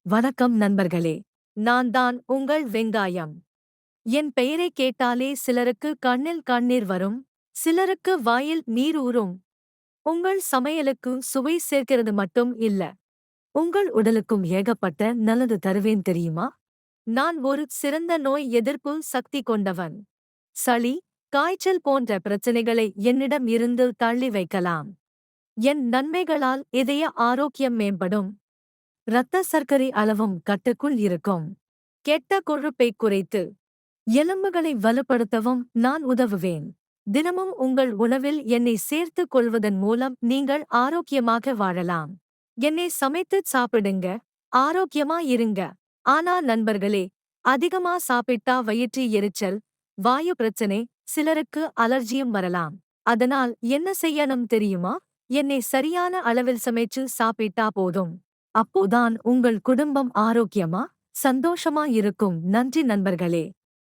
வணக்கம் நண்பர்களே. நான் தான் உங்கள் வெங்காயம். என் பெயரை கேட்டாலே சிலருக்கு கண்ணில் கண்ணீர் வரும், சிலருக்கு வாயில் நீர் ஊறும். உங்கள் சமையலுக்கு சுவை சேர்க்கிறது மட்டும் இல்ல, உங்கள் உடலுக்கும் ஏகப்பட்ட நல்லது தருவேன் தெரியுமா? நான் ஒரு சிறந்த நோய் எதிர்ப்பு சக்தி கொண்டவன். சளி, காய்ச்சல் போன்ற பிரச்சனைகளை என்னிடம் இருந்து தள்ளி வைக்கலாம். என் நன்மைகளால் இதய ஆரோக்கியம் மேம்படும். இரத்த சர்க்கரை அளவும் கட்டுக்குள் இருக்கும். கெட்ட கொழுப்பை குறைத்து எலும்புகளை வலுப்படுத்தவும் நான் உதவுவேன். தினமும் உங்கள் உணவில் என்னை சேர்த்துக் கொள்வதன் மூலம் நீங்கள் ஆரோக்கியமாக வாழலாம். என்னை சமைத்து சாப்பிடுங்க, ஆரோக்கியமா இருங்க. ஆனா நண்பர்களே, அதிகமா சாப்பிட்டா வயிற்று எரிச்சல், வாயு பிரச்சனை, சிலருக்கு அலர்ஜியும் வரலாம். அதனால் என்ன செய்யணும் தெரியுமா? என்னை சரியான அளவில் சமைச்சு சாப்பிட்டா போதும். அப்போதான் உங்கள் குடும்பம் ஆரோக்கியமா, சந்தோஷமா இருக்கும். நன்றி நண்பர்களே.